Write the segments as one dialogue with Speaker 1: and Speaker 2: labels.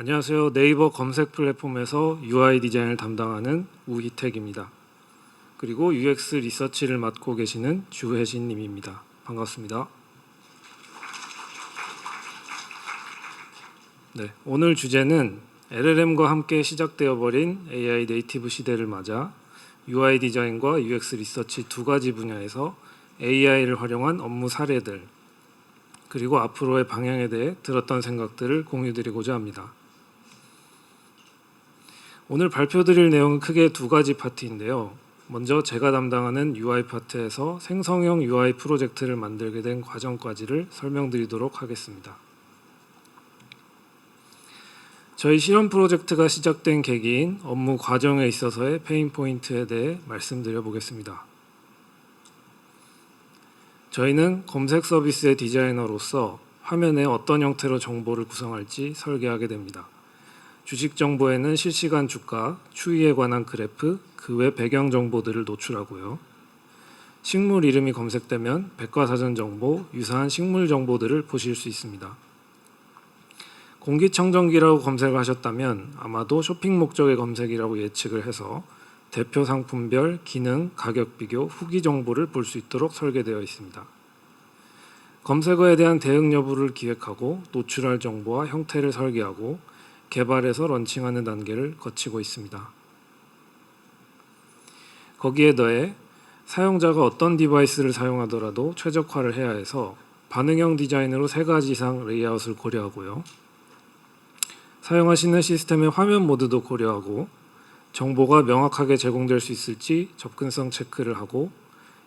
Speaker 1: 안녕하세요. 네이버 검색 플랫폼에서 UI 디자인을 담당하는 우희택입니다. 그리고 UX 리서치를 맡고 계시는 주혜진 님입니다. 반갑습니다. 네, 오늘 주제는 LLM과 함께 시작되어 버린 AI 네이티브 시대를 맞아 UI 디자인과 UX 리서치 두 가지 분야에서 AI를 활용한 업무 사례들 그리고 앞으로의 방향에 대해 들었던 생각들을 공유드리고자 합니다. 오늘 발표드릴 내용은 크게 두 가지 파트인데요. 먼저 제가 담당하는 UI 파트에서 생성형 UI 프로젝트를 만들게 된 과정까지를 설명드리도록 하겠습니다. 저희 실험 프로젝트가 시작된 계기인 업무 과정에 있어서의 페인 포인트에 대해 말씀드려 보겠습니다. 저희는 검색 서비스의 디자이너로서 화면에 어떤 형태로 정보를 구성할지 설계하게 됩니다. 주식 정보에는 실시간 주가, 추이에 관한 그래프, 그 외 배경 정보들을 노출하고요. 식물 이름이 검색되면 백과사전 정보, 유사한 식물 정보들을 보실 수 있습니다. 공기청정기라고 검색을 하셨다면 아마도 쇼핑 목적의 검색이라고 예측을 해서 대표 상품별, 기능, 가격 비교, 후기 정보를 볼 수 있도록 설계되어 있습니다. 검색어에 대한 대응 여부를 기획하고 노출할 정보와 형태를 설계하고 개발해서 런칭하는 단계를 거치고 있습니다. 거기에 더해 사용자가 어떤 디바이스를 사용하더라도 최적화를 해야 해서 반응형 디자인으로 3가지 이상 레이아웃을 고려하고요. 사용하시는 시스템의 화면 모드도 고려하고 정보가 명확하게 제공될 수 있을지 접근성 체크를 하고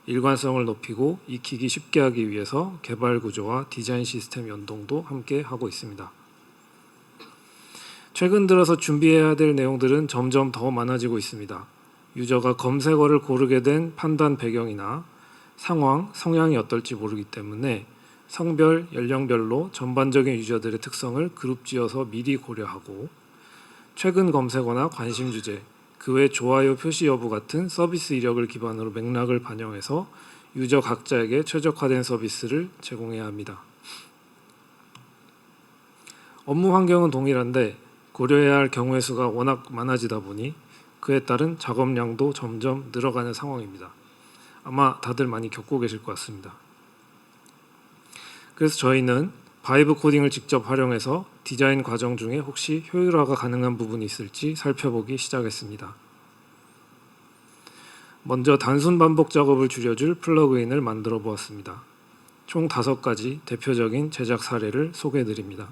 Speaker 1: 일관성을 높이고 익히기 쉽게 하기 위해서 개발 구조와 디자인 시스템 연동도 함께 하고 있습니다. 최근 들어서 준비해야 될 내용들은 점점 더 많아지고 있습니다. 유저가 검색어를 고르게 된 판단 배경이나 상황, 성향이 어떨지 모르기 때문에 성별, 연령별로 전반적인 유저들의 특성을 그룹지어서 미리 고려하고 최근 검색어나 관심 주제, 그 외 좋아요 표시 여부 같은 서비스 이력을 기반으로 맥락을 반영해서 유저 각자에게 최적화된 서비스를 제공해야 합니다. 업무 환경은 동일한데 고려해야 할 경우의 수가 워낙 많아지다 보니 그에 따른 작업량도 점점 늘어가는 상황입니다. 아마 다들 많이 겪고 계실 것 같습니다. 그래서 저희는 바이브 코딩을 직접 활용해서 디자인 과정 중에 혹시 효율화가 가능한 부분이 있을지 살펴보기 시작했습니다. 먼저 단순 반복 작업을 줄여줄 플러그인을 만들어 보았습니다. 총 5가지 대표적인 제작 사례를 소개해 드립니다.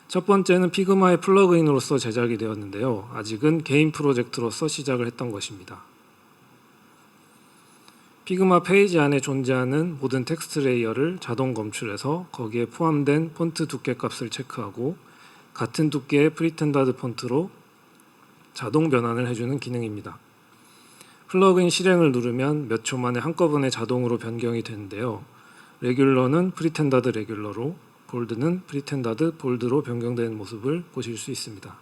Speaker 1: 첫 번째는 피그마의 플러그인으로서 제작이 되었는데요. 아직은 개인 프로젝트로서 시작을 했던 것입니다. 피그마 페이지 안에 존재하는 모든 텍스트 레이어를 자동 검출해서 거기에 포함된 폰트 두께 값을 체크하고 같은 두께의 프리텐더드 폰트로 자동 변환을 해주는 기능입니다. 플러그인 실행을 누르면 몇 초 만에 한꺼번에 자동으로 변경이 되는데요. 레귤러는 프리텐더드 레귤러로, 볼드는 프리텐더드 볼드로 변경되는 모습을 보실 수 있습니다.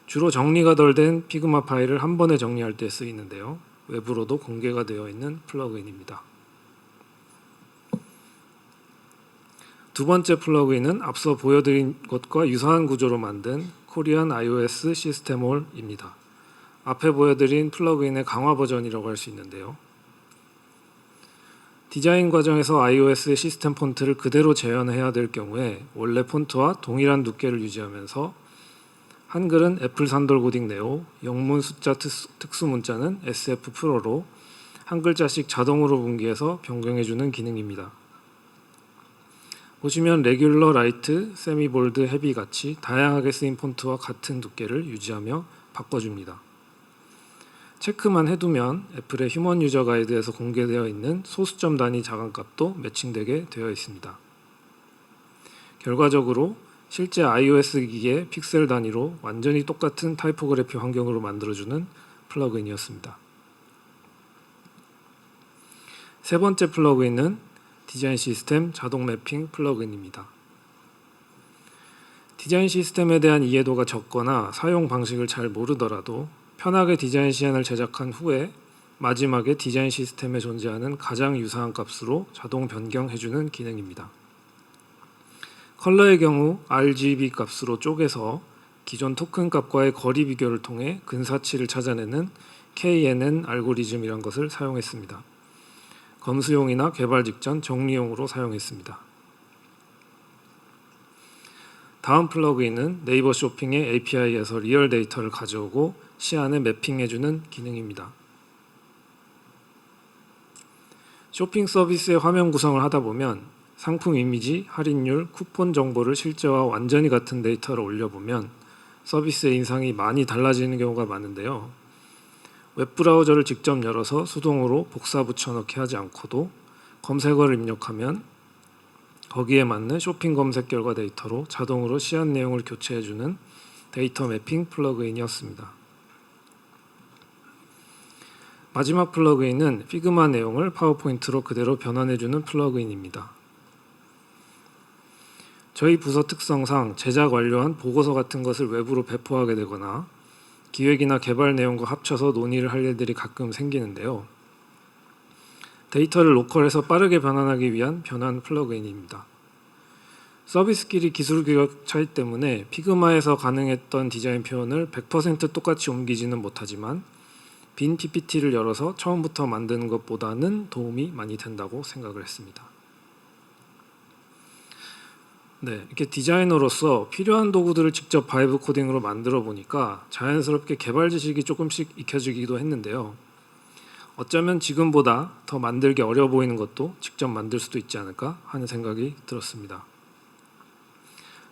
Speaker 1: 주로 정리가 덜 된 피그마 파일을 한 번에 정리할 때 쓰이는데요. 외부로도 공개가 되어 있는 플러그인입니다. 두 번째 플러그인은 앞서 보여드린 것과 유사한 구조로 만든 코리안 iOS 시스템홀입니다. 앞에 보여드린 플러그인의 강화 버전이라고 할 수 있는데요. 디자인 과정에서 iOS의 시스템 폰트를 그대로 재현해야 될 경우에 원래 폰트와 동일한 두께를 유지하면서 한글은 애플 산돌 고딕 네오, 영문 숫자 특수 문자는 SF 프로로 한 글자씩 자동으로 분기해서 변경해주는 기능입니다. 보시면 레귤러, 라이트, 세미 볼드, 헤비 같이 다양하게 쓰인 폰트와 같은 두께를 유지하며 바꿔줍니다. 체크만 해두면 애플의 휴먼 유저 가이드에서 공개되어 있는 소수점 단위 자강값도 매칭되게 되어 있습니다. 결과적으로 실제 iOS 기기의 픽셀 단위로 완전히 똑같은 타이포그래피 환경으로 만들어주는 플러그인이었습니다. 세 번째 플러그인은 디자인 시스템 자동 매핑 플러그인입니다. 디자인 시스템에 대한 이해도가 적거나 사용 방식을 잘 모르더라도 편하게 디자인 시안을 제작한 후에 마지막에 디자인 시스템에 존재하는 가장 유사한 값으로 자동 변경해주는 기능입니다. 컬러의 경우 RGB 값으로 쪼개서 기존 토큰 값과의 거리 비교를 통해 근사치를 찾아내는 KNN 알고리즘이란 것을 사용했습니다. 검수용이나 개발 직전 정리용으로 사용했습니다. 다음 플러그인은 네이버 쇼핑의 API에서 리얼 데이터를 가져오고 시안에 매핑해주는 기능입니다. 쇼핑 서비스의 화면 구성을 하다 보면 상품 이미지, 할인율, 쿠폰 정보를 실제와 완전히 같은 데이터를 올려보면 서비스의 인상이 많이 달라지는 경우가 많은데요. 웹브라우저를 직접 열어서 수동으로 복사 붙여넣기 하지 않고도 검색어를 입력하면 거기에 맞는 쇼핑 검색 결과 데이터로 자동으로 시안 내용을 교체해주는 데이터 매핑 플러그인이었습니다. 마지막 플러그인은 피그마 내용을 파워포인트로 그대로 변환해주는 플러그인입니다. 저희 부서 특성상 제작 완료한 보고서 같은 것을 외부로 배포하게 되거나 기획이나 개발 내용과 합쳐서 논의를 할 일들이 가끔 생기는데요. 데이터를 로컬에서 빠르게 변환하기 위한 변환 플러그인입니다. 서비스끼리 기술 규격 차이 때문에 피그마에서 가능했던 디자인 표현을 100% 똑같이 옮기지는 못하지만 빈 PPT를 열어서 처음부터 만드는 것보다는 도움이 많이 된다고 생각을 했습니다. 네, 이렇게 디자이너로서 필요한 도구들을 직접 바이브 코딩으로 만들어 보니까 자연스럽게 개발 지식이 조금씩 익혀지기도 했는데요. 어쩌면 지금보다 더 만들기 어려 보이는 것도 직접 만들 수도 있지 않을까 하는 생각이 들었습니다.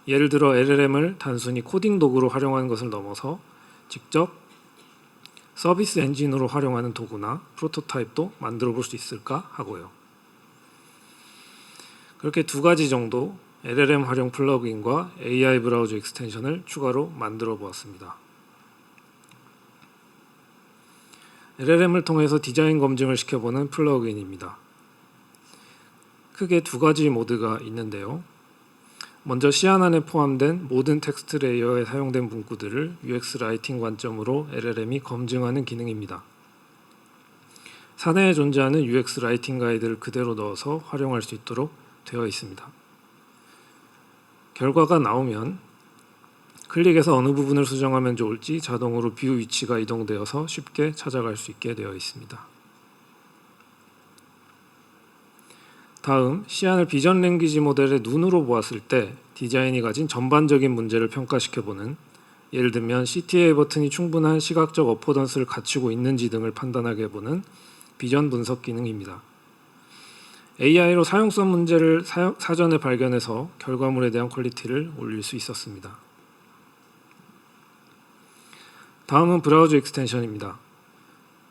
Speaker 1: 예를 들어 LLM을 단순히 코딩 도구로 활용하는 것을 넘어서 직접 서비스 엔진으로 활용하는 도구나 프로토타입도 만들어 볼 수 있을까 하고요. 그렇게 두 가지 정도 LLM 활용 플러그인과 AI 브라우저 익스텐션을 추가로 만들어 보았습니다. LLM을 통해서 디자인 검증을 시켜보는 플러그인입니다. 크게 두 가지 모드가 있는데요. 먼저 시안 안에 포함된 모든 텍스트 레이어에 사용된 문구들을 UX 라이팅 관점으로 LLM이 검증하는 기능입니다. 사내에 존재하는 UX 라이팅 가이드를 그대로 넣어서 활용할 수 있도록 되어 있습니다. 결과가 나오면 클릭해서 어느 부분을 수정하면 좋을지 자동으로 뷰 위치가 이동되어서 쉽게 찾아갈 수 있게 되어 있습니다. 다음, 시안을 비전 랭귀지 모델의 눈으로 보았을 때 디자인이 가진 전반적인 문제를 평가시켜보는, 예를 들면 CTA 버튼이 충분한 시각적 어포던스를 갖추고 있는지 등을 판단하게 해보는 비전 분석 기능입니다. AI로 사용성 문제를 사전에 발견해서 결과물에 대한 퀄리티를 올릴 수 있었습니다. 다음은 브라우저 익스텐션입니다.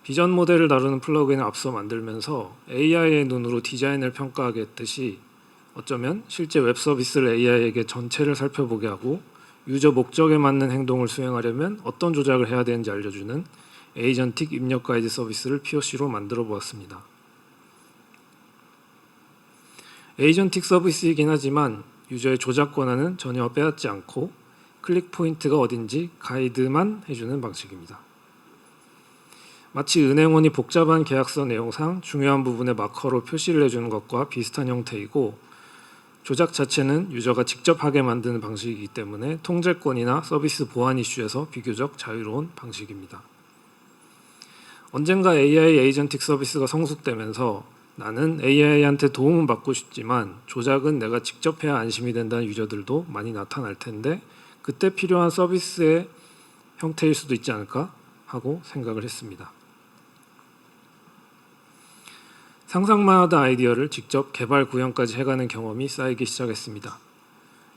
Speaker 1: 비전 모델을 다루는 플러그인을 앞서 만들면서 AI의 눈으로 디자인을 평가하게 했듯이 어쩌면 실제 웹 서비스를 AI에게 전체를 살펴보게 하고 유저 목적에 맞는 행동을 수행하려면 어떤 조작을 해야 되는지 알려주는 에이전틱 입력 가이드 서비스를 POC로 만들어 보았습니다. 에이전틱 서비스이긴 하지만 유저의 조작 권한은 전혀 빼앗지 않고 클릭 포인트가 어딘지 가이드만 해주는 방식입니다. 마치 은행원이 복잡한 계약서 내용상 중요한 부분에 마커로 표시를 해주는 것과 비슷한 형태이고, 조작 자체는 유저가 직접 하게 만드는 방식이기 때문에 통제권이나 서비스 보안 이슈에서 비교적 자유로운 방식입니다. 언젠가 AI 에이전틱 서비스가 성숙되면서 나는 AI한테 도움은 받고 싶지만 조작은 내가 직접 해야 안심이 된다는 유저들도 많이 나타날 텐데 그때 필요한 서비스의 형태일 수도 있지 않을까 하고 생각을 했습니다. 상상만 하던 아이디어를 직접 개발 구현까지 해가는 경험이 쌓이기 시작했습니다.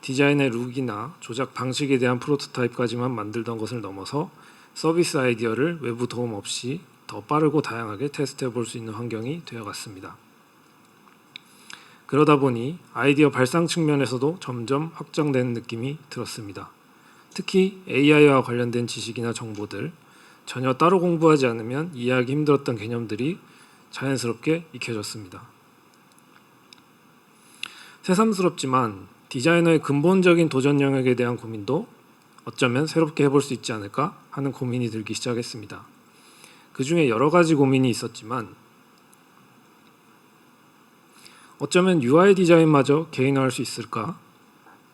Speaker 1: 디자인의 룩이나 조작 방식에 대한 프로토타입까지만 만들던 것을 넘어서 서비스 아이디어를 외부 도움 없이 더 빠르고 다양하게 테스트해 볼 수 있는 환경이 되어갔습니다. 그러다 보니 아이디어 발상 측면에서도 점점 확장되는 느낌이 들었습니다. 특히 AI와 관련된 지식이나 정보들, 전혀 따로 공부하지 않으면 이해하기 힘들었던 개념들이 자연스럽게 익혀졌습니다. 새삼스럽지만 디자이너의 근본적인 도전 영역에 대한 고민도 어쩌면 새롭게 해볼 수 있지 않을까 하는 고민이 들기 시작했습니다. 그 중에 여러 가지 고민이 있었지만 어쩌면 UI 디자인마저 개인화할 수 있을까?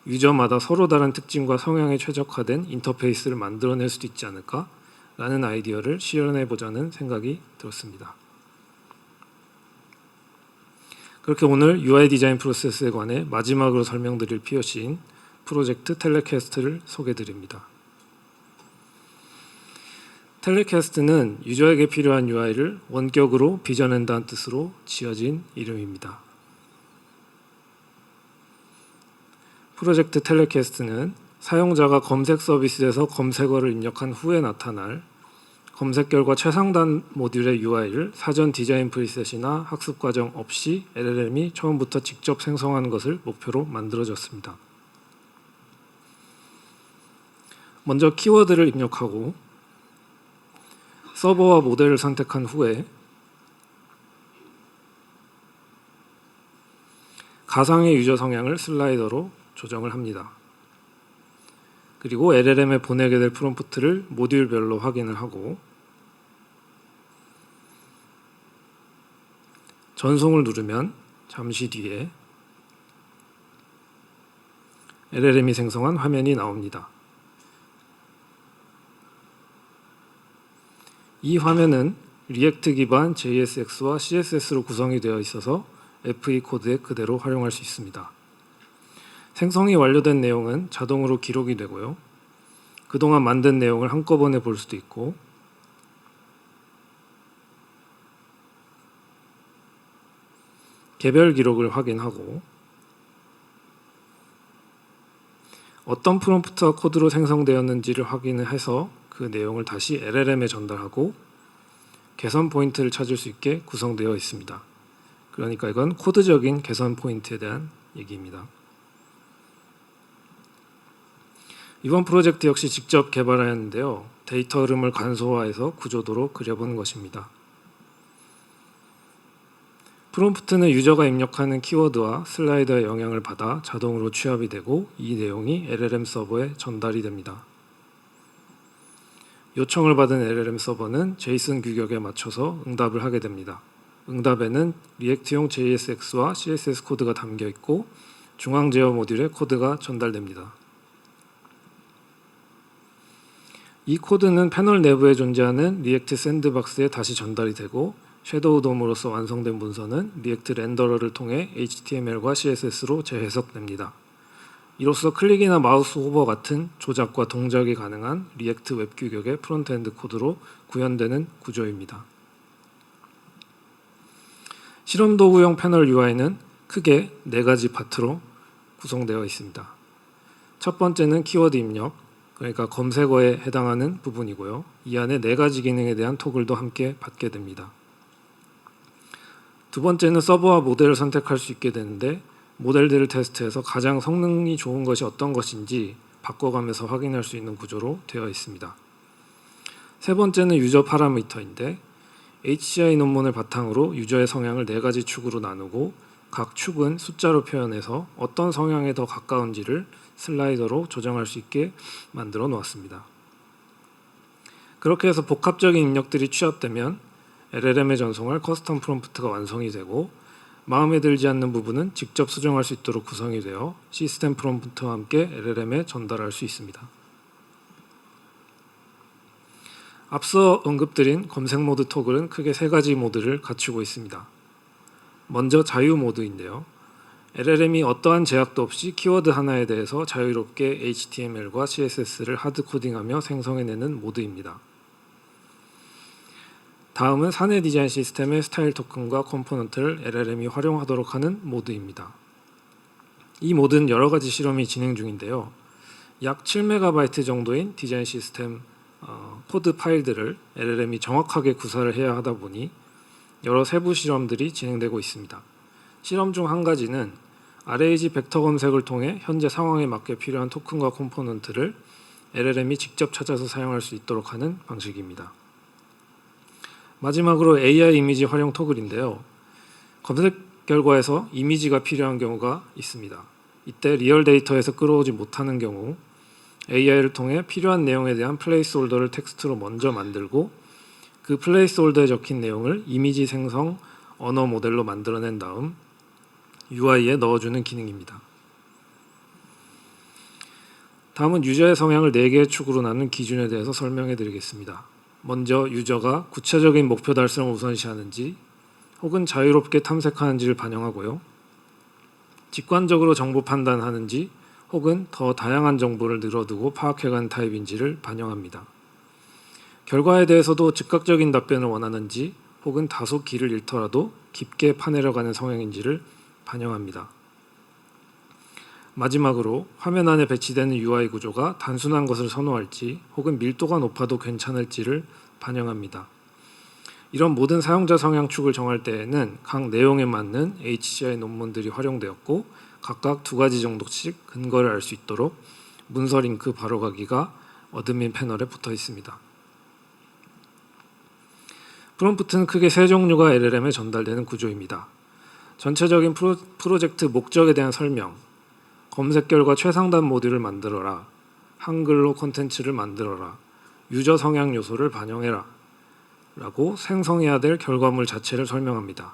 Speaker 1: 유저마다 서로 다른 특징과 성향에 최적화된 인터페이스를 만들어낼 수도 있지 않을까라는 아이디어를 실현해보자는 생각이 들었습니다. 그렇게 오늘 UI 디자인 프로세스에 관해 마지막으로 설명드릴 POC인 프로젝트 텔레캐스트를 소개드립니다. 텔레캐스트는 유저에게 필요한 UI를 원격으로 빚어낸다는 뜻으로 지어진 이름입니다. 프로젝트 텔레캐스트는 사용자가 검색 서비스에서 검색어를 입력한 후에 나타날 검색 결과 최상단 모듈의 UI를 사전 디자인 프리셋이나 학습 과정 없이 LLM이 처음부터 직접 생성하는 것을 목표로 만들어졌습니다. 먼저 키워드를 입력하고 서버와 모델을 선택한 후에 가상의 유저 성향을 슬라이더로 조정을 합니다. 그리고 LLM에 보내게 될 프롬프트를 모듈별로 확인을 하고 전송을 누르면 잠시 뒤에 LLM이 생성한 화면이 나옵니다. 이 화면은 리액트 기반 JSX와 CSS로 구성이 되어 있어서 FE 코드에 그대로 활용할 수 있습니다. 생성이 완료된 내용은 자동으로 기록이 되고요. 그동안 만든 내용을 한꺼번에 볼 수도 있고 개별 기록을 확인하고 어떤 프롬프트와 코드로 생성되었는지를 확인을 해서 그 내용을 다시 LLM에 전달하고 개선 포인트를 찾을 수 있게 구성되어 있습니다. 그러니까 이건 코드적인 개선 포인트에 대한 얘기입니다. 이번 프로젝트 역시 직접 개발하였는데요. 데이터 흐름을 간소화해서 구조도로 그려본 것입니다. 프롬프트는 유저가 입력하는 키워드와 슬라이더의 영향을 받아 자동으로 취합이 되고 이 내용이 LLM 서버에 전달이 됩니다. 요청을 받은 LLM 서버는 JSON 규격에 맞춰서 응답을 하게 됩니다. 응답에는 리액트용 JSX와 CSS 코드가 담겨 있고 중앙 제어 모듈에 코드가 전달됩니다. 이 코드는 패널 내부에 존재하는 리액트 샌드박스에 다시 전달이 되고 섀도우 돔으로서 완성된 문서는 리액트 렌더러를 통해 HTML과 CSS로 재해석됩니다. 이로써 클릭이나 마우스 호버 같은 조작과 동작이 가능한 리액트 웹 규격의 프론트엔드 코드로 구현되는 구조입니다. 실험 도구용 패널 UI는 크게 4가지 파트로 구성되어 있습니다. 첫 번째는 키워드 입력, 그러니까 검색어에 해당하는 부분이고요. 이 안에 4가지 기능에 대한 토글도 함께 받게 됩니다. 두 번째는 서버와 모델을 선택할 수 있게 되는데 모델들을 테스트해서 가장 성능이 좋은 것이 어떤 것인지 바꿔가면서 확인할 수 있는 구조로 되어 있습니다. 세 번째는 유저 파라미터인데 HCI 논문을 바탕으로 유저의 성향을 4가지 축으로 나누고 각 축은 숫자로 표현해서 어떤 성향에 더 가까운지를 슬라이더로 조정할 수 있게 만들어 놓았습니다. 그렇게 해서 복합적인 입력들이 취합되면 LLM에 전송할 커스텀 프롬프트가 완성이 되고 마음에 들지 않는 부분은 직접 수정할 수 있도록 구성이 되어 시스템 프롬프트와 함께 LLM에 전달할 수 있습니다. 앞서 언급드린 검색 모드 토글은 크게 3가지 모드를 갖추고 있습니다. 먼저 자유 모드인데요. LLM이 어떠한 제약도 없이 키워드 하나에 대해서 자유롭게 HTML과 CSS를 하드코딩하며 생성해내는 모드입니다. 다음은 사내 디자인 시스템의 스타일 토큰과 컴포넌트를 LLM이 활용하도록 하는 모드입니다. 이 모드는 여러 가지 실험이 진행 중인데요. 약 7MB 정도인 디자인 시스템 코드 파일들을 LLM이 정확하게 구사를 해야 하다 보니 여러 세부 실험들이 진행되고 있습니다. 실험 중 한 가지는 RAG 벡터 검색을 통해 현재 상황에 맞게 필요한 토큰과 컴포넌트를 LLM이 직접 찾아서 사용할 수 있도록 하는 방식입니다. 마지막으로 AI 이미지 활용 토글인데요. 검색 결과에서 이미지가 필요한 경우가 있습니다. 이때 리얼 데이터에서 끌어오지 못하는 경우 AI를 통해 필요한 내용에 대한 플레이스홀더를 텍스트로 먼저 만들고 그 플레이스홀더에 적힌 내용을 이미지 생성 언어 모델로 만들어낸 다음 UI에 넣어주는 기능입니다. 다음은 유저의 성향을 4개의 축으로 나눈 기준에 대해서 설명해 드리겠습니다. 먼저 유저가 구체적인 목표 달성을 우선시하는지 혹은 자유롭게 탐색하는지를 반영하고요. 직관적으로 정보 판단하는지 혹은 더 다양한 정보를 늘어두고 파악해가는 타입인지를 반영합니다. 결과에 대해서도 즉각적인 답변을 원하는지 혹은 다소 길을 잃더라도 깊게 파내려가는 성향인지를 반영합니다. 마지막으로 화면 안에 배치되는 UI 구조가 단순한 것을 선호할지 혹은 밀도가 높아도 괜찮을지를 반영합니다. 이런 모든 사용자 성향축을 정할 때에는 각 내용에 맞는 HCI 논문들이 활용되었고 각각 2가지 정도씩 근거를 알 수 있도록 문서 링크 바로가기가 어드민 패널에 붙어 있습니다. 프롬프트는 크게 3종류가 LLM에 전달되는 구조입니다. 전체적인 프로젝트 목적에 대한 설명, 검색 결과 최상단 모듈을 만들어라, 한글로 콘텐츠를 만들어라, 유저 성향 요소를 반영해라 라고 생성해야 될 결과물 자체를 설명합니다.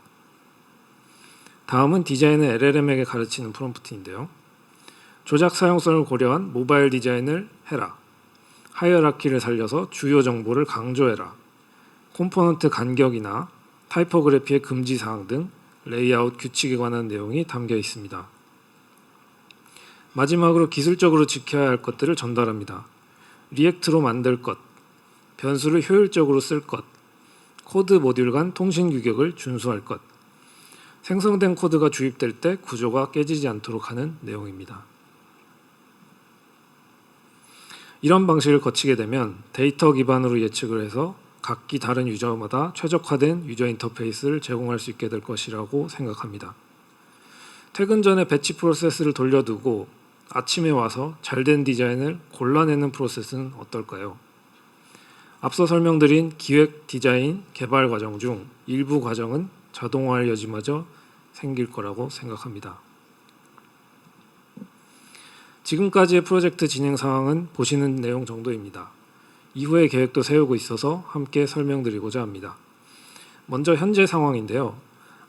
Speaker 1: 다음은 디자인을 LLM에게 가르치는 프롬프트인데요. 조작 사용성을 고려한 모바일 디자인을 해라, 하이어라키를 살려서 주요 정보를 강조해라, 컴포넌트 간격이나 타이포그래피의 금지사항 등 레이아웃 규칙에 관한 내용이 담겨 있습니다. 마지막으로 기술적으로 지켜야 할 것들을 전달합니다. 리액트로 만들 것, 변수를 효율적으로 쓸 것, 코드 모듈 간 통신 규격을 준수할 것, 생성된 코드가 주입될 때 구조가 깨지지 않도록 하는 내용입니다. 이런 방식을 거치게 되면 데이터 기반으로 예측을 해서 각기 다른 유저마다 최적화된 유저 인터페이스를 제공할 수 있게 될 것이라고 생각합니다. 퇴근 전에 배치 프로세스를 돌려두고 아침에 와서 잘된 디자인을 골라내는 프로세스는 어떨까요? 앞서 설명드린 기획, 디자인, 개발 과정 중 일부 과정은 자동화할 여지마저 생길 거라고 생각합니다. 지금까지의 프로젝트 진행 상황은 보시는 내용 정도입니다. 이후의 계획도 세우고 있어서 함께 설명드리고자 합니다. 먼저 현재 상황인데요.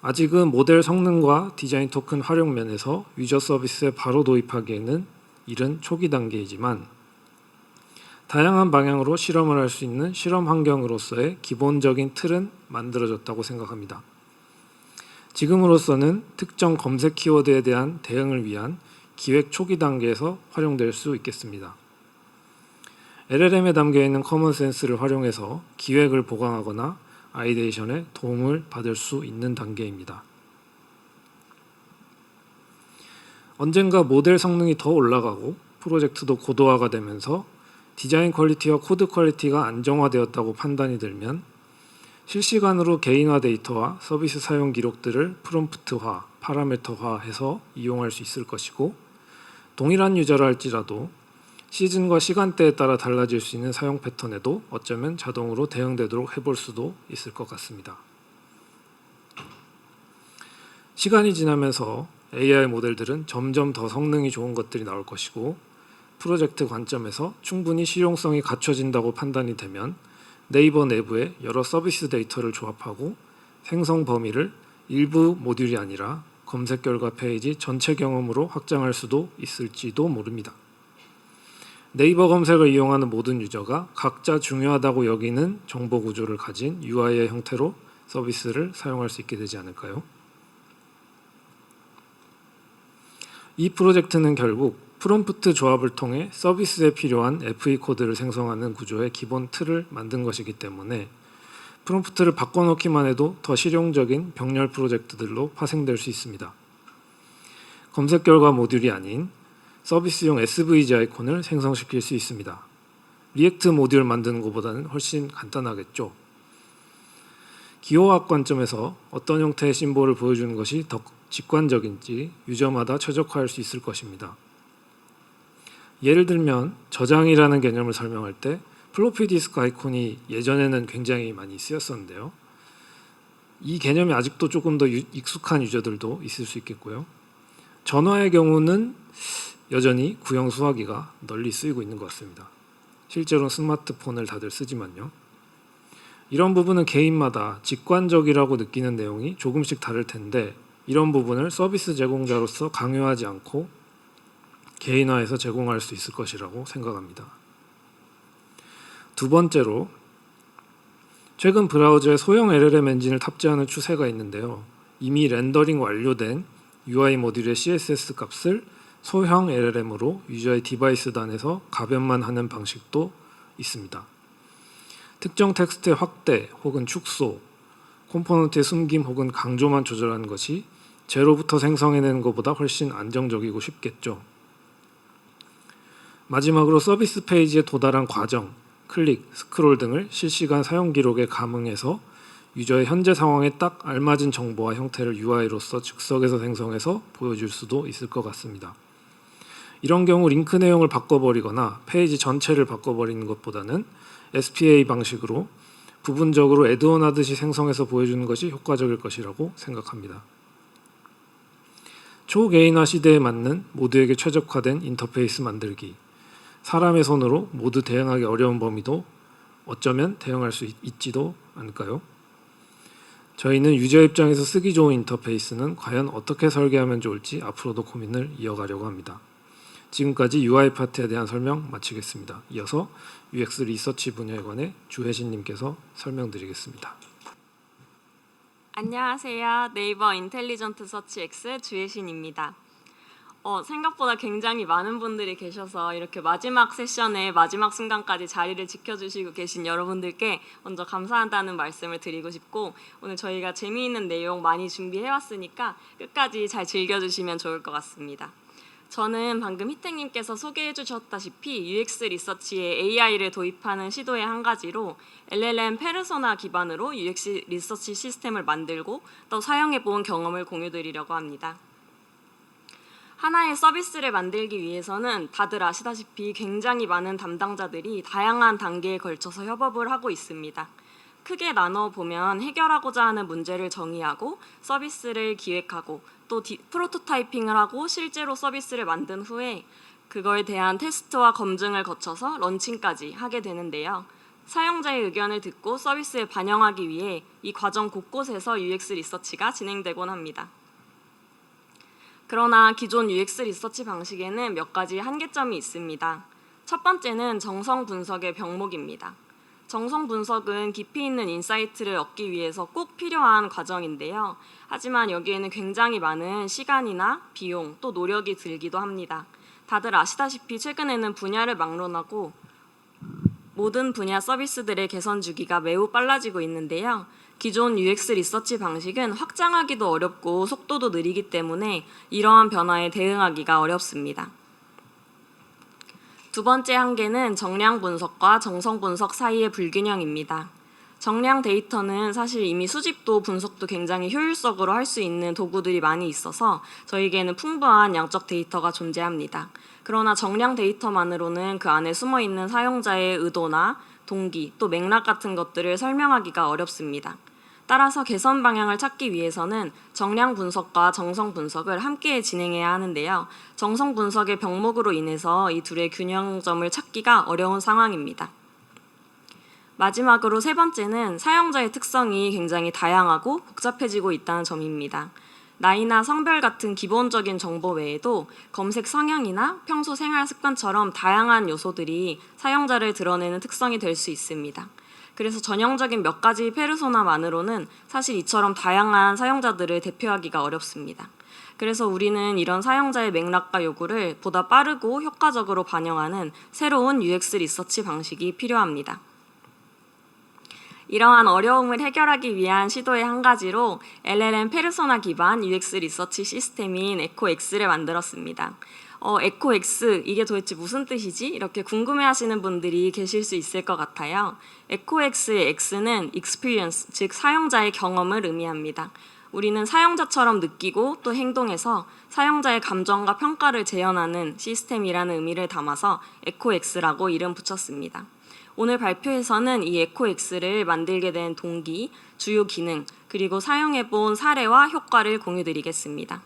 Speaker 1: 아직은 모델 성능과 디자인 토큰 활용 면에서 유저 서비스에 바로 도입하기에는 이른 초기 단계이지만 다양한 방향으로 실험을 할 수 있는 실험 환경으로서의 기본적인 틀은 만들어졌다고 생각합니다. 지금으로서는 특정 검색 키워드에 대한 대응을 위한 기획 초기 단계에서 활용될 수 있겠습니다. LLM에 담겨있는 커먼센스를 활용해서 기획을 보강하거나 아이데이션에 도움을 받을 수 있는 단계입니다. 언젠가 모델 성능이 더 올라가고 프로젝트도 고도화가 되면서 디자인 퀄리티와 코드 퀄리티가 안정화되었다고 판단이 들면 실시간으로 개인화 데이터와 서비스 사용 기록들을 프롬프트화, 파라미터화해서 이용할 수 있을 것이고 동일한 유저라 할지라도 시즌과 시간대에 따라 달라질 수 있는 사용 패턴에도 어쩌면 자동으로 대응되도록 해볼 수도 있을 것 같습니다. 시간이 지나면서 AI 모델들은 점점 더 성능이 좋은 것들이 나올 것이고 프로젝트 관점에서 충분히 실용성이 갖춰진다고 판단이 되면 네이버 내부에 여러 서비스 데이터를 조합하고 생성 범위를 일부 모듈이 아니라 검색 결과 페이지 전체 경험으로 확장할 수도 있을지도 모릅니다. 네이버 검색을 이용하는 모든 유저가 각자 중요하다고 여기는 정보 구조를 가진 UI의 형태로 서비스를 사용할 수 있게 되지 않을까요? 이 프로젝트는 결국 프롬프트 조합을 통해 서비스에 필요한 FE 코드를 생성하는 구조의 기본 틀을 만든 것이기 때문에 프롬프트를 바꿔놓기만 해도 더 실용적인 병렬 프로젝트들로 파생될 수 있습니다. 검색 결과 모듈이 아닌 서비스용 SVG 아이콘을 생성시킬 수 있습니다. 리액트 모듈 만드는 것보다는 훨씬 간단하겠죠. 기호학 관점에서 어떤 형태의 심볼을 보여주는 것이 더 직관적인지 유저마다 최적화할 수 있을 것입니다. 예를 들면 저장이라는 개념을 설명할 때 플로피 디스크 아이콘이 예전에는 굉장히 많이 쓰였었는데요. 이 개념이 아직도 조금 더 익숙한 유저들도 있을 수 있겠고요. 전화의 경우는 여전히 구형 수화기가 널리 쓰이고 있는 것 같습니다. 실제로는 스마트폰을 다들 쓰지만요. 이런 부분은 개인마다 직관적이라고 느끼는 내용이 조금씩 다를 텐데 이런 부분을 서비스 제공자로서 강요하지 않고 개인화해서 제공할 수 있을 것이라고 생각합니다. 두 번째로, 최근 브라우저에 소형 LLM 엔진을 탑재하는 추세가 있는데요. 이미 렌더링 완료된 UI 모듈의 CSS 값을 소형 LLM으로 유저의 디바이스 단에서 가변만 하는 방식도 있습니다. 특정 텍스트의 확대 혹은 축소, 컴포넌트의 숨김 혹은 강조만 조절하는 것이 제로부터 생성해내는 것보다 훨씬 안정적이고 쉽겠죠. 마지막으로 서비스 페이지에 도달한 과정, 클릭, 스크롤 등을 실시간 사용 기록에 감응해서 유저의 현재 상황에 딱 알맞은 정보와 형태를 UI로서 즉석에서 생성해서 보여줄 수도 있을 것 같습니다. 이런 경우 링크 내용을 바꿔버리거나 페이지 전체를 바꿔버리는 것보다는 SPA 방식으로 부분적으로 애드온 하듯이 생성해서 보여주는 것이 효과적일 것이라고 생각합니다. 초개인화 시대에 맞는 모두에게 최적화된 인터페이스 만들기. 사람의 손으로 모두 대응하기 어려운 범위도 어쩌면 대응할 수 있지도 않을까요? 저희는 유저 입장에서 쓰기 좋은 인터페이스는 과연 어떻게 설계하면 좋을지 앞으로도 고민을 이어가려고 합니다. 지금까지 UI 파트에 대한 설명 마치겠습니다. 이어서 UX 리서치 분야에 관해 주혜신님께서 설명드리겠습니다.
Speaker 2: 안녕하세요. 네이버 인텔리전트 서치 X 주혜신입니다. 생각보다 굉장히 많은 분들이 계셔서 이렇게 마지막 세션의 마지막 순간까지 자리를 지켜주시고 계신 여러분들께 먼저 감사하다는 말씀을 드리고 싶고, 오늘 저희가 재미있는 내용 많이 준비해왔으니까 끝까지 잘 즐겨주시면 좋을 것 같습니다. 저는 방금 희택님께서 소개해 주셨다시피 UX 리서치에 AI를 도입하는 시도의 한 가지로 LLM 페르소나 기반으로 UX 리서치 시스템을 만들고 또 사용해 본 경험을 공유드리려고 합니다. 하나의 서비스를 만들기 위해서는 다들 아시다시피 굉장히 많은 담당자들이 다양한 단계에 걸쳐서 협업을 하고 있습니다. 크게 나눠보면 해결하고자 하는 문제를 정의하고 서비스를 기획하고 또 프로토타이핑을 하고 실제로 서비스를 만든 후에 그거에 대한 테스트와 검증을 거쳐서 런칭까지 하게 되는데요. 사용자의 의견을 듣고 서비스에 반영하기 위해 이 과정 곳곳에서 UX 리서치가 진행되곤 합니다. 그러나 기존 UX 리서치 방식에는 몇 가지 한계점이 있습니다. 첫 번째는 정성 분석의 병목입니다. 정성 분석은 깊이 있는 인사이트를 얻기 위해서 꼭 필요한 과정인데요. 하지만 여기에는 굉장히 많은 시간이나 비용 또 노력이 들기도 합니다. 다들 아시다시피 최근에는 분야를 막론하고 모든 분야 서비스들의 개선 주기가 매우 빨라지고 있는데요. 기존 UX 리서치 방식은 확장하기도 어렵고 속도도 느리기 때문에 이러한 변화에 대응하기가 어렵습니다. 두 번째 한계는 정량 분석과 정성 분석 사이의 불균형입니다. 정량 데이터는 사실 이미 수집도 분석도 굉장히 효율적으로 할 수 있는 도구들이 많이 있어서 저희에게는 풍부한 양적 데이터가 존재합니다. 그러나 정량 데이터만으로는 그 안에 숨어있는 사용자의 의도나 동기, 또 맥락 같은 것들을 설명하기가 어렵습니다. 따라서 개선 방향을 찾기 위해서는 정량 분석과 정성 분석을 함께 진행해야 하는데요. 정성 분석의 병목으로 인해서 이 둘의 균형점을 찾기가 어려운 상황입니다. 마지막으로 세 번째는 사용자의 특성이 굉장히 다양하고 복잡해지고 있다는 점입니다. 나이나 성별 같은 기본적인 정보 외에도 검색 성향이나 평소 생활 습관처럼 다양한 요소들이 사용자를 드러내는 특성이 될 수 있습니다. 그래서 전형적인 몇 가지 페르소나만으로는 사실 이처럼 다양한 사용자들을 대표하기가 어렵습니다. 그래서 우리는 이런 사용자의 맥락과 요구를 보다 빠르고 효과적으로 반영하는 새로운 UX 리서치 방식이 필요합니다. 이러한 어려움을 해결하기 위한 시도의 한 가지로 LLM 페르소나 기반 UX 리서치 시스템인 에코X를 만들었습니다. 에코X, 이게 도대체 무슨 뜻이지? 이렇게 궁금해하시는 분들이 계실 수 있을 것 같아요. 에코X의 X는 experience, 즉 사용자의 경험을 의미합니다. 우리는 사용자처럼 느끼고 또 행동해서 사용자의 감정과 평가를 재현하는 시스템이라는 의미를 담아서 에코X라고 이름 붙였습니다. 오늘 발표에서는 이 에코X를 만들게 된 동기, 주요 기능, 그리고 사용해본 사례와 효과를 공유드리겠습니다.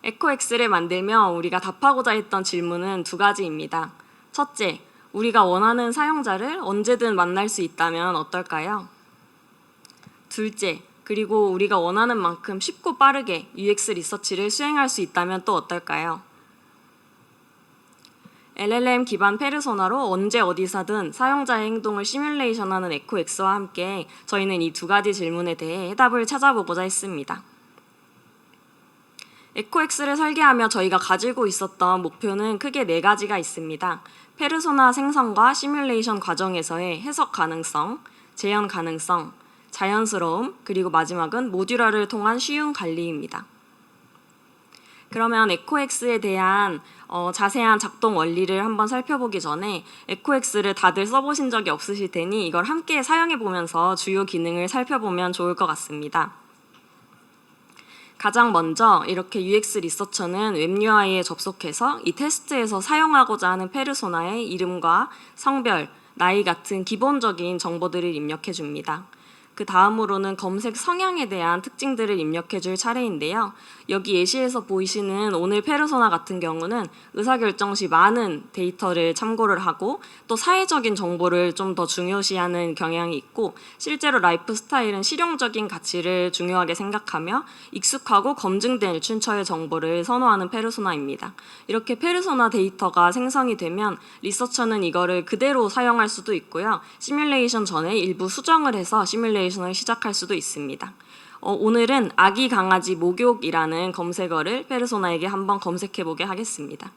Speaker 2: 에코X를 만들며 우리가 답하고자 했던 질문은 두 가지입니다. 첫째, 우리가 원하는 사용자를 언제든 만날 수 있다면 어떨까요? 둘째, 그리고 우리가 원하는 만큼 쉽고 빠르게 UX 리서치를 수행할 수 있다면 또 어떨까요? LLM 기반 페르소나로 언제 어디서든 사용자의 행동을 시뮬레이션하는 에코엑스와 함께 저희는 이 두 가지 질문에 대해 해답을 찾아보고자 했습니다. 에코엑스를 설계하며 저희가 가지고 있었던 목표는 크게 4가지가 있습니다. 페르소나 생성과 시뮬레이션 과정에서의 해석 가능성, 재현 가능성, 자연스러움, 그리고 마지막은 모듈화를 통한 쉬운 관리입니다. 그러면 에코엑스에 대한 자세한 작동 원리를 한번 살펴보기 전에 에코엑스를 다들 써보신 적이 없으실 테니 이걸 함께 사용해보면서 주요 기능을 살펴보면 좋을 것 같습니다. 가장 먼저 이렇게 UX 리서처는 웹 UI에 접속해서 이 테스트에서 사용하고자 하는 페르소나의 이름과 성별, 나이 같은 기본적인 정보들을 입력해 줍니다. 그 다음으로는 검색 성향에 대한 특징들을 입력해 줄 차례인데요. 여기 예시에서 보이시는 오늘 페르소나 같은 경우는 의사결정 시 많은 데이터를 참고를 하고 또 사회적인 정보를 좀 더 중요시하는 경향이 있고 실제로 라이프 스타일은 실용적인 가치를 중요하게 생각하며 익숙하고 검증된 출처의 정보를 선호하는 페르소나입니다. 이렇게 페르소나 데이터가 생성이 되면 리서처는 이거를 그대로 사용할 수도 있고요. 시뮬레이션 전에 일부 수정을 해서 시뮬레이션을 시작할 수도 있습니다. 오늘은 아기 강아지 목욕이라는 검색어를 페르소나에게 한번 검색해보게 하겠습니다.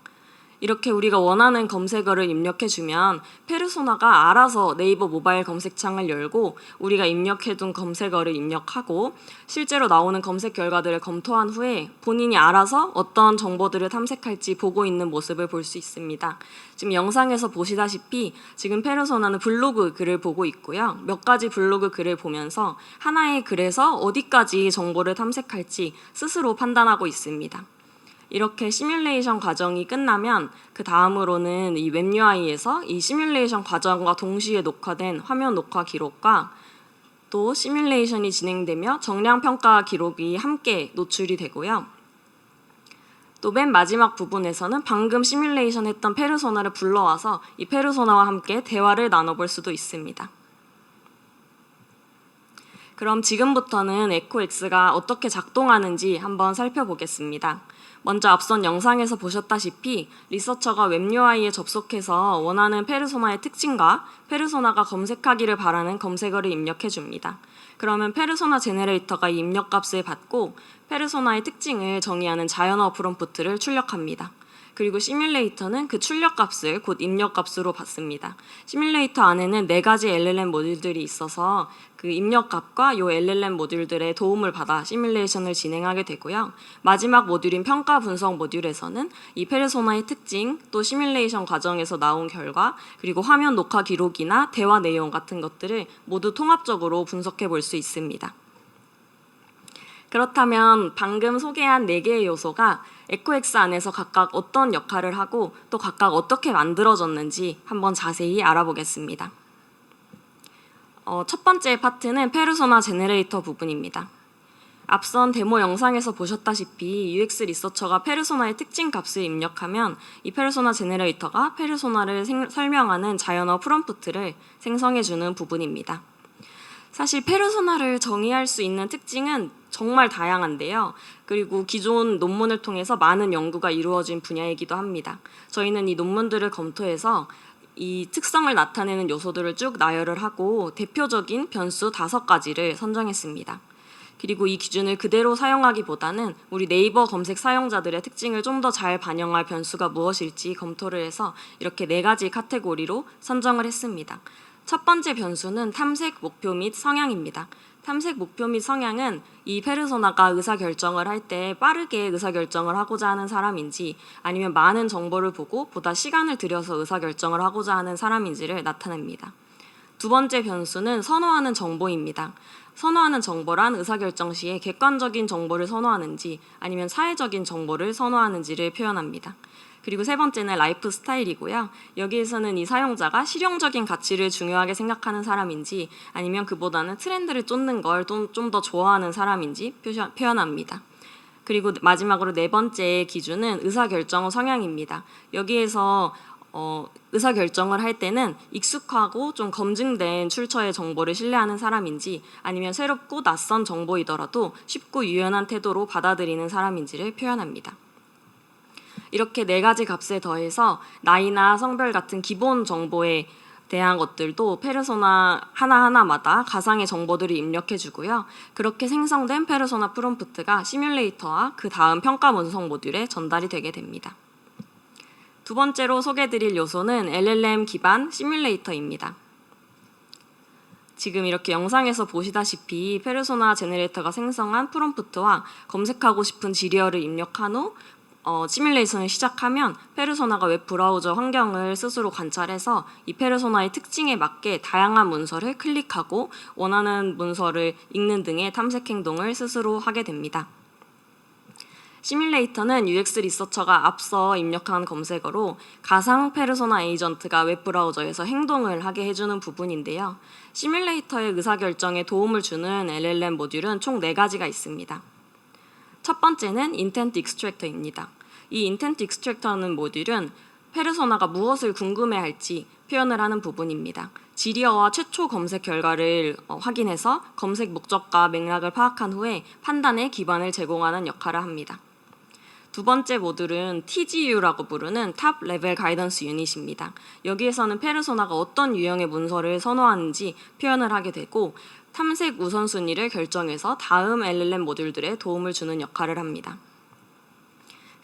Speaker 2: 이렇게 우리가 원하는 검색어를 입력해주면 페르소나가 알아서 네이버 모바일 검색창을 열고 우리가 입력해둔 검색어를 입력하고 실제로 나오는 검색 결과들을 검토한 후에 본인이 알아서 어떤 정보들을 탐색할지 보고 있는 모습을 볼 수 있습니다. 지금 영상에서 보시다시피 지금 페르소나는 블로그 글을 보고 있고요. 몇 가지 블로그 글을 보면서 하나의 글에서 어디까지 정보를 탐색할지 스스로 판단하고 있습니다. 이렇게 시뮬레이션 과정이 끝나면 그 다음으로는 이 웹 UI에서 이 시뮬레이션 과정과 동시에 녹화된 화면 녹화 기록과 또 시뮬레이션이 진행되며 정량 평가 기록이 함께 노출이 되고요. 또 맨 마지막 부분에서는 방금 시뮬레이션 했던 페르소나를 불러와서 이 페르소나와 함께 대화를 나눠볼 수도 있습니다. 그럼 지금부터는 에코엑스가 어떻게 작동하는지 한번 살펴보겠습니다. 먼저 앞선 영상에서 보셨다시피 리서처가 웹 UI에 접속해서 원하는 페르소나의 특징과 페르소나가 검색하기를 바라는 검색어를 입력해 줍니다. 그러면 페르소나 제너레이터가 이 입력값을 받고 페르소나의 특징을 정의하는 자연어 프롬프트를 출력합니다. 그리고 시뮬레이터는 그 출력값을 곧 입력값으로 받습니다. 시뮬레이터 안에는 4가지 LLM 모듈들이 있어서 그 입력값과 이 LLM 모듈들의 도움을 받아 시뮬레이션을 진행하게 되고요. 마지막 모듈인 평가 분석 모듈에서는 이 페르소나의 특징, 또 시뮬레이션 과정에서 나온 결과, 그리고 화면 녹화 기록이나 대화 내용 같은 것들을 모두 통합적으로 분석해 볼 수 있습니다. 그렇다면 방금 소개한 4개의 요소가 에코엑스 안에서 각각 어떤 역할을 하고 또 각각 어떻게 만들어졌는지 한번 자세히 알아보겠습니다. 첫 번째 파트는 페르소나 제너레이터 부분입니다. 앞선 데모 영상에서 보셨다시피 UX 리서처가 페르소나의 특징 값을 입력하면 이 페르소나 제너레이터가 페르소나를 설명하는 자연어 프롬프트를 생성해주는 부분입니다. 사실 페르소나를 정의할 수 있는 특징은 정말 다양한데요. 그리고 기존 논문을 통해서 많은 연구가 이루어진 분야이기도 합니다. 저희는 이 논문들을 검토해서 이 특성을 나타내는 요소들을 쭉 나열을 하고 대표적인 변수 5가지를 선정했습니다. 그리고 이 기준을 그대로 사용하기보다는 우리 네이버 검색 사용자들의 특징을 좀 더 잘 반영할 변수가 무엇일지 검토를 해서 이렇게 4가지 카테고리로 선정을 했습니다. 첫 번째 변수는 탐색 목표 및 성향입니다. 탐색 목표 및 성향은 이 페르소나가 의사결정을 할 때 빠르게 의사결정을 하고자 하는 사람인지 아니면 많은 정보를 보고 보다 시간을 들여서 의사결정을 하고자 하는 사람인지를 나타냅니다. 두 번째 변수는 선호하는 정보입니다. 선호하는 정보란 의사결정 시에 객관적인 정보를 선호하는지 아니면 사회적인 정보를 선호하는지를 표현합니다. 그리고 세 번째는 라이프 스타일이고요. 여기에서는 이 사용자가 실용적인 가치를 중요하게 생각하는 사람인지 아니면 그보다는 트렌드를 쫓는 걸 좀 더 좋아하는 사람인지 표현합니다. 그리고 마지막으로 4번째 기준은 의사결정 성향입니다. 여기에서 의사결정을 할 때는 익숙하고 좀 검증된 출처의 정보를 신뢰하는 사람인지 아니면 새롭고 낯선 정보이더라도 쉽고 유연한 태도로 받아들이는 사람인지를 표현합니다. 이렇게 4가지 값에 더해서 나이나 성별 같은 기본 정보에 대한 것들도 페르소나 하나하나마다 가상의 정보들을 입력해주고요. 그렇게 생성된 페르소나 프롬프트가 시뮬레이터와 그 다음 평가 분석 모듈에 전달이 되게 됩니다. 두 번째로 소개해드릴 요소는 LLM 기반 시뮬레이터입니다. 지금 이렇게 영상에서 보시다시피 페르소나 제너레이터가 생성한 프롬프트와 검색하고 싶은 지리어를 입력한 후 시뮬레이션을 시작하면 페르소나가 웹 브라우저 환경을 스스로 관찰해서 이 페르소나의 특징에 맞게 다양한 문서를 클릭하고 원하는 문서를 읽는 등의 탐색 행동을 스스로 하게 됩니다. 시뮬레이터는 UX 리서처가 앞서 입력한 검색어로 가상 페르소나 에이전트가 웹 브라우저에서 행동을 하게 해주는 부분인데요. 시뮬레이터의 의사결정에 도움을 주는 LLM 모듈은 총 4가지가 있습니다. 첫 번째는 인텐트 익스트랙터입니다. 이 인텐트 익스트랙터는 모듈은 페르소나가 무엇을 궁금해할지 표현을 하는 부분입니다. 지리어와 최초 검색 결과를 확인해서 검색 목적과 맥락을 파악한 후에 판단의 기반을 제공하는 역할을 합니다. 두 번째 모듈은 TGU라고 부르는 탑 레벨 가이던스 유닛입니다. 여기에서는 페르소나가 어떤 유형의 문서를 선호하는지 표현을 하게 되고 탐색 우선순위를 결정해서 다음 LLM 모듈들에 도움을 주는 역할을 합니다.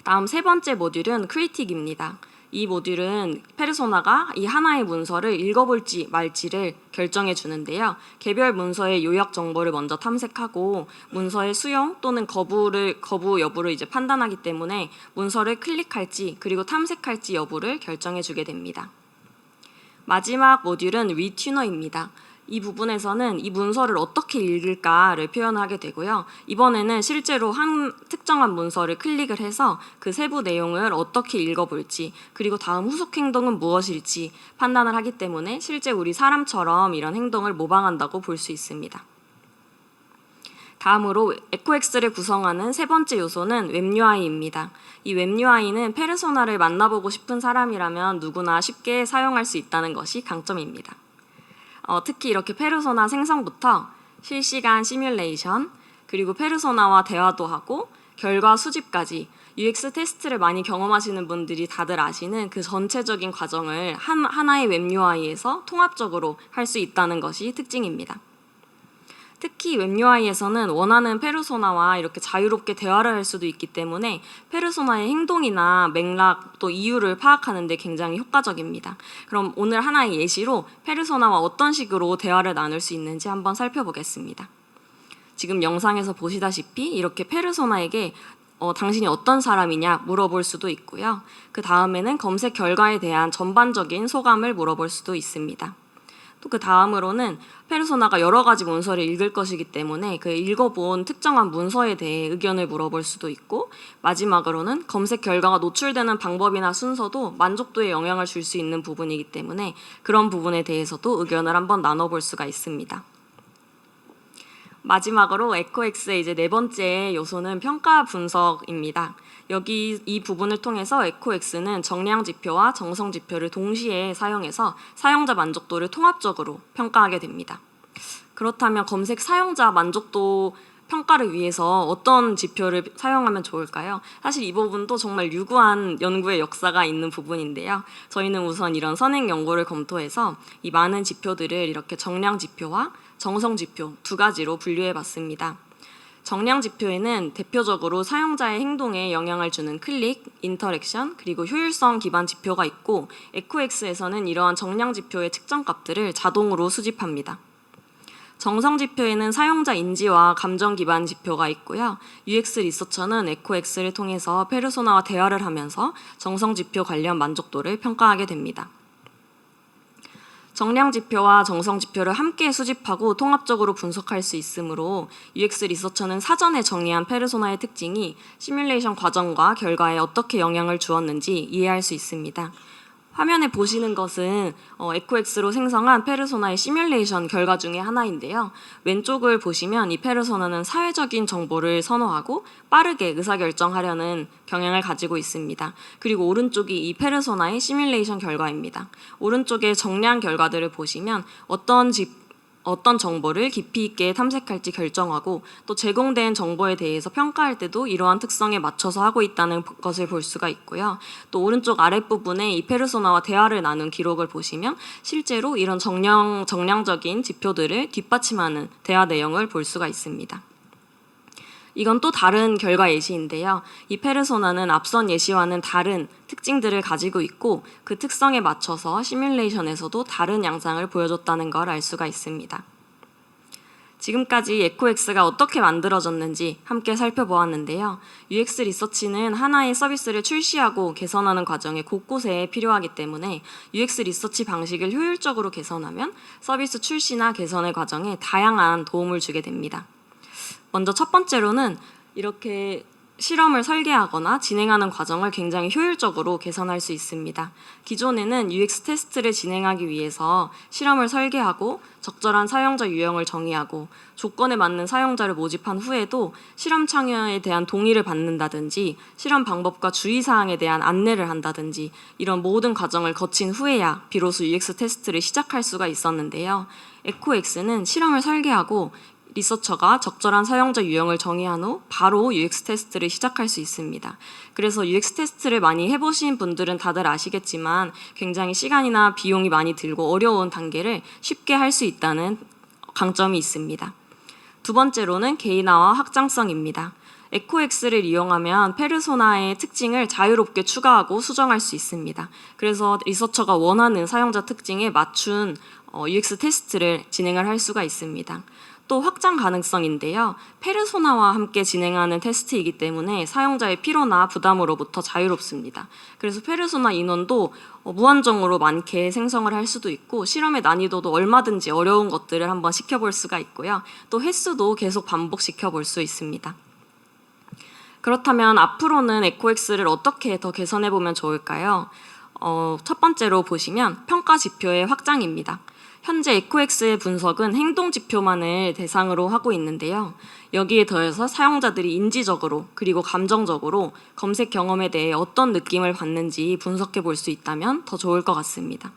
Speaker 2: 다음 세 번째 모듈은 크리틱입니다. 이 모듈은 페르소나가 이 하나의 문서를 읽어볼지 말지를 결정해 주는데요. 개별 문서의 요약 정보를 먼저 탐색하고 문서의 수용 또는 거부 여부를 이제 판단하기 때문에 문서를 클릭할지 그리고 탐색할지 여부를 결정해 주게 됩니다. 마지막 모듈은 리튜너입니다. 이 부분에서는 이 문서를 어떻게 읽을까를 표현하게 되고요. 이번에는 실제로 한 특정한 문서를 클릭을 해서 그 세부 내용을 어떻게 읽어볼지 그리고 다음 후속 행동은 무엇일지 판단을 하기 때문에 실제 우리 사람처럼 이런 행동을 모방한다고 볼 수 있습니다. 다음으로 에코엑스를 구성하는 세 번째 요소는 웹UI입니다. 이 웹UI는 페르소나를 만나보고 싶은 사람이라면 누구나 쉽게 사용할 수 있다는 것이 강점입니다. 특히 이렇게 페르소나 생성부터 실시간 시뮬레이션, 그리고 페르소나와 대화도 하고 결과 수집까지 UX 테스트를 많이 경험하시는 분들이 다들 아시는 그 전체적인 과정을 하나의 웹UI에서 통합적으로 할 수 있다는 것이 특징입니다. 특히 웹UI에서는 원하는 페르소나와 이렇게 자유롭게 대화를 할 수도 있기 때문에 페르소나의 행동이나 맥락 또 이유를 파악하는 데 굉장히 효과적입니다. 그럼 오늘 하나의 예시로 페르소나와 어떤 식으로 대화를 나눌 수 있는지 한번 살펴보겠습니다. 지금 영상에서 보시다시피 이렇게 페르소나에게 당신이 어떤 사람이냐 물어볼 수도 있고요. 그 다음에는 검색 결과에 대한 전반적인 소감을 물어볼 수도 있습니다. 또 그 다음으로는 페르소나가 여러 가지 문서를 읽을 것이기 때문에 그 읽어본 특정한 문서에 대해 의견을 물어볼 수도 있고 마지막으로는 검색 결과가 노출되는 방법이나 순서도 만족도에 영향을 줄 수 있는 부분이기 때문에 그런 부분에 대해서도 의견을 한번 나눠볼 수가 있습니다. 마지막으로 에코엑스의 이제 네 번째 요소는 평가 분석입니다. 여기 이 부분을 통해서 에코엑스는 정량 지표와 정성 지표를 동시에 사용해서 사용자 만족도를 통합적으로 평가하게 됩니다. 그렇다면 검색 사용자 만족도 평가를 위해서 어떤 지표를 사용하면 좋을까요? 사실 이 부분도 정말 유구한 연구의 역사가 있는 부분인데요. 저희는 우선 이런 선행 연구를 검토해서 이 많은 지표들을 이렇게 정량 지표와 정성 지표 두 가지로 분류해 봤습니다. 정량 지표에는 대표적으로 사용자의 행동에 영향을 주는 클릭, 인터랙션, 그리고 효율성 기반 지표가 있고 에코엑스에서는 이러한 정량 지표의 측정값들을 자동으로 수집합니다. 정성 지표에는 사용자 인지와 감정 기반 지표가 있고요. UX 리서처는 에코엑스를 통해서 페르소나와 대화를 하면서 정성 지표 관련 만족도를 평가하게 됩니다. 정량 지표와 정성 지표를 함께 수집하고 통합적으로 분석할 수 있으므로 UX 리서처는 사전에 정리한 페르소나의 특징이 시뮬레이션 과정과 결과에 어떻게 영향을 주었는지 이해할 수 있습니다. 화면에 보시는 것은 에코엑스로 생성한 페르소나의 시뮬레이션 결과 중에 하나인데요. 왼쪽을 보시면 이 페르소나는 사회적인 정보를 선호하고 빠르게 의사결정하려는 경향을 가지고 있습니다. 그리고 오른쪽이 이 페르소나의 시뮬레이션 결과입니다. 오른쪽의 정량 결과들을 보시면 어떤 어떤 정보를 깊이 있게 탐색할지 결정하고 또 제공된 정보에 대해서 평가할 때도 이러한 특성에 맞춰서 하고 있다는 것을 볼 수가 있고요. 또 오른쪽 아랫부분에 이 페르소나와 대화를 나눈 기록을 보시면 실제로 이런 정량적인 지표들을 뒷받침하는 대화 내용을 볼 수가 있습니다. 이건 또 다른 결과 예시인데요. 이 페르소나는 앞선 예시와는 다른 특징들을 가지고 있고 그 특성에 맞춰서 시뮬레이션에서도 다른 양상을 보여줬다는 걸 알 수가 있습니다. 지금까지 에코엑스가 어떻게 만들어졌는지 함께 살펴보았는데요. UX 리서치는 하나의 서비스를 출시하고 개선하는 과정에 곳곳에 필요하기 때문에 UX 리서치 방식을 효율적으로 개선하면 서비스 출시나 개선의 과정에 다양한 도움을 주게 됩니다. 먼저 첫 번째로는 이렇게 실험을 설계하거나 진행하는 과정을 굉장히 효율적으로 개선할 수 있습니다. 기존에는 UX 테스트를 진행하기 위해서 실험을 설계하고 적절한 사용자 유형을 정의하고 조건에 맞는 사용자를 모집한 후에도 실험 참여에 대한 동의를 받는다든지 실험 방법과 주의사항에 대한 안내를 한다든지 이런 모든 과정을 거친 후에야 비로소 UX 테스트를 시작할 수가 있었는데요. 에코엑스는 실험을 설계하고 리서처가 적절한 사용자 유형을 정의한 후 바로 UX 테스트를 시작할 수 있습니다. 그래서 UX 테스트를 많이 해보신 분들은 다들 아시겠지만 굉장히 시간이나 비용이 많이 들고 어려운 단계를 쉽게 할 수 있다는 강점이 있습니다. 두 번째로는 개인화와 확장성입니다. 에코엑스를 이용하면 페르소나의 특징을 자유롭게 추가하고 수정할 수 있습니다. 그래서 리서처가 원하는 사용자 특징에 맞춘 UX 테스트를 진행을 할 수가 있습니다. 또 확장 가능성인데요. 페르소나와 함께 진행하는 테스트이기 때문에 사용자의 피로나 부담으로부터 자유롭습니다. 그래서 페르소나 인원도 무한정으로 많게 생성을 할 수도 있고 실험의 난이도도 얼마든지 어려운 것들을 한번 시켜볼 수가 있고요. 또 횟수도 계속 반복시켜 볼 수 있습니다. 그렇다면 앞으로는 에코엑스를 어떻게 더 개선해 보면 좋을까요? 첫 번째로 보시면 평가 지표의 확장입니다. 현재 에코엑스의 분석은 행동 지표만을 대상으로 하고 있는데요. 여기에 더해서 사용자들이 인지적으로 그리고 감정적으로 검색 경험에 대해 어떤 느낌을 받는지 분석해 볼 수 있다면 더 좋을 것 같습니다.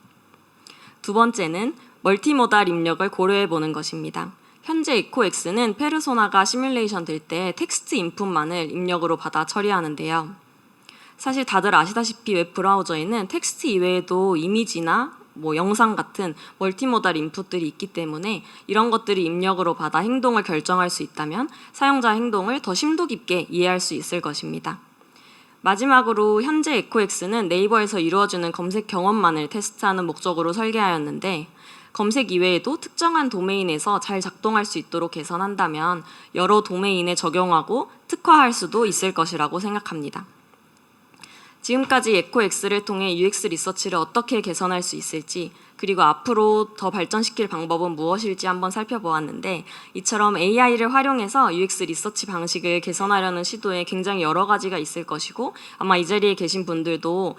Speaker 2: 두 번째는 멀티모달 입력을 고려해 보는 것입니다. 현재 에코엑스는 페르소나가 시뮬레이션 될 때 텍스트 인풋만을 입력으로 받아 처리하는데요. 사실 다들 아시다시피 웹 브라우저에는 텍스트 이외에도 이미지나 영상 같은 멀티모달 인풋들이 있기 때문에 이런 것들이 입력으로 받아 행동을 결정할 수 있다면 사용자 행동을 더 심도 깊게 이해할 수 있을 것입니다. 마지막으로 현재 에코엑스는 네이버에서 이루어지는 검색 경험만을 테스트하는 목적으로 설계하였는데 검색 이외에도 특정한 도메인에서 잘 작동할 수 있도록 개선한다면 여러 도메인에 적용하고 특화할 수도 있을 것이라고 생각합니다. 지금까지 에코엑스를 통해 UX 리서치를 어떻게 개선할 수 있을지 그리고 앞으로 더 발전시킬 방법은 무엇일지 한번 살펴보았는데 이처럼 AI를 활용해서 UX 리서치 방식을 개선하려는 시도에 굉장히 여러 가지가 있을 것이고 아마 이 자리에 계신 분들도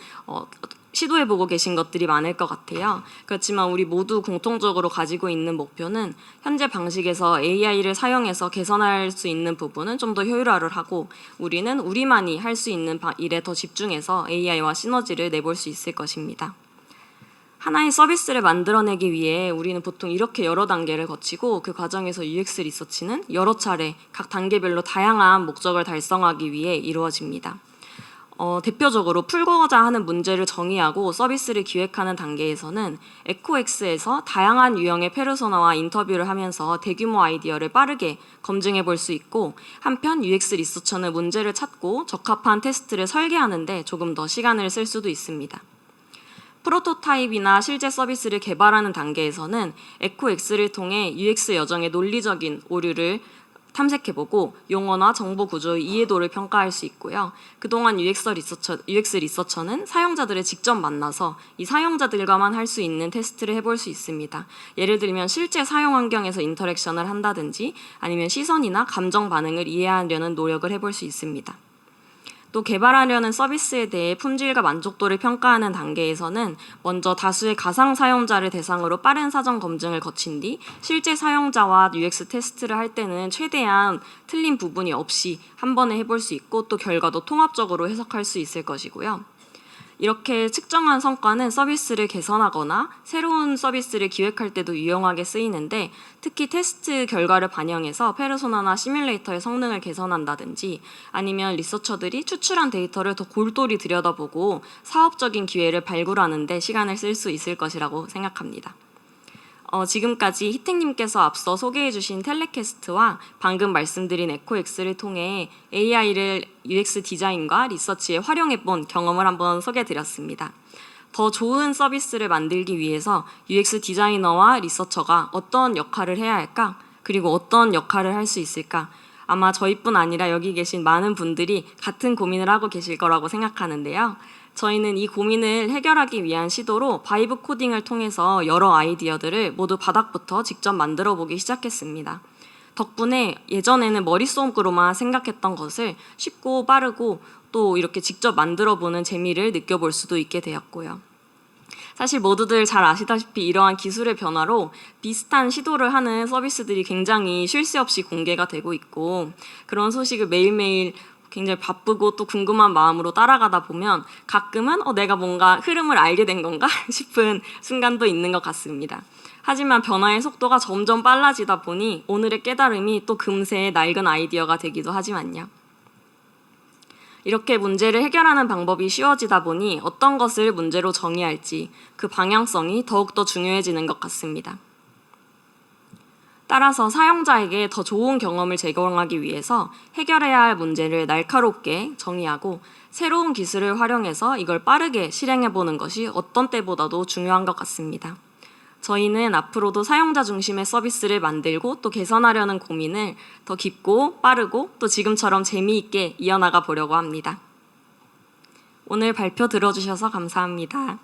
Speaker 2: 시도해보고 계신 것들이 많을 것 같아요. 그렇지만 우리 모두 공통적으로 가지고 있는 목표는 현재 방식에서 AI를 사용해서 개선할 수 있는 부분은 좀 더 효율화를 하고 우리는 우리만이 할 수 있는 일에 더 집중해서 AI와 시너지를 내볼 수 있을 것입니다. 하나의 서비스를 만들어내기 위해 우리는 보통 이렇게 여러 단계를 거치고 그 과정에서 UX 리서치는 여러 차례 각 단계별로 다양한 목적을 달성하기 위해 이루어집니다. 대표적으로 풀고자 하는 문제를 정의하고 서비스를 기획하는 단계에서는 에코엑스에서 다양한 유형의 페르소나와 인터뷰를 하면서 대규모 아이디어를 빠르게 검증해 볼 수 있고 한편 UX 리서처는 문제를 찾고 적합한 테스트를 설계하는 데 조금 더 시간을 쓸 수도 있습니다. 프로토타입이나 실제 서비스를 개발하는 단계에서는 에코엑스를 통해 UX 여정의 논리적인 오류를 탐색해보고 용어나 정보 구조의 이해도를 평가할 수 있고요. 그동안 UX 리서처는 사용자들을 직접 만나서 이 사용자들과만 할 수 있는 테스트를 해볼 수 있습니다. 예를 들면 실제 사용 환경에서 인터랙션을 한다든지 아니면 시선이나 감정 반응을 이해하려는 노력을 해볼 수 있습니다. 또 개발하려는 서비스에 대해 품질과 만족도를 평가하는 단계에서는 먼저 다수의 가상 사용자를 대상으로 빠른 사전 검증을 거친 뒤 실제 사용자와 UX 테스트를 할 때는 최대한 틀린 부분이 없이 한 번에 해볼 수 있고 또 결과도 통합적으로 해석할 수 있을 것이고요. 이렇게 측정한 성과는 서비스를 개선하거나 새로운 서비스를 기획할 때도 유용하게 쓰이는데, 특히 테스트 결과를 반영해서 페르소나나 시뮬레이터의 성능을 개선한다든지, 아니면 리서처들이 추출한 데이터를 더 골똘히 들여다보고 사업적인 기회를 발굴하는 데 시간을 쓸 수 있을 것이라고 생각합니다. 지금까지 희택님께서 앞서 소개해주신 텔레캐스트와 방금 말씀드린 에코엑스를 통해 AI를 UX 디자인과 리서치에 활용해본 경험을 한번 소개해드렸습니다. 더 좋은 서비스를 만들기 위해서 UX 디자이너와 리서처가 어떤 역할을 해야 할까? 그리고 어떤 역할을 할 수 있을까? 아마 저희뿐 아니라 여기 계신 많은 분들이 같은 고민을 하고 계실 거라고 생각하는데요. 저희는 이 고민을 해결하기 위한 시도로 바이브 코딩을 통해서 여러 아이디어들을 모두 바닥부터 직접 만들어 보기 시작했습니다. 덕분에 예전에는 머릿속으로만 생각했던 것을 쉽고 빠르고 또 이렇게 직접 만들어 보는 재미를 느껴볼 수도 있게 되었고요. 사실 모두들 잘 아시다시피 이러한 기술의 변화로 비슷한 시도를 하는 서비스들이 굉장히 쉴 새 없이 공개가 되고 있고, 그런 소식을 매일매일 굉장히 바쁘고 또 궁금한 마음으로 따라가다 보면 가끔은 내가 뭔가 흐름을 알게 된 건가 싶은 순간도 있는 것 같습니다. 하지만 변화의 속도가 점점 빨라지다 보니 오늘의 깨달음이 또 금세 낡은 아이디어가 되기도 하지만요. 이렇게 문제를 해결하는 방법이 쉬워지다 보니 어떤 것을 문제로 정의할지 그 방향성이 더욱더 중요해지는 것 같습니다. 따라서 사용자에게 더 좋은 경험을 제공하기 위해서 해결해야 할 문제를 날카롭게 정의하고 새로운 기술을 활용해서 이걸 빠르게 실행해보는 것이 어떤 때보다도 중요한 것 같습니다. 저희는 앞으로도 사용자 중심의 서비스를 만들고 또 개선하려는 고민을 더 깊고 빠르고 또 지금처럼 재미있게 이어나가 보려고 합니다. 오늘 발표 들어주셔서 감사합니다.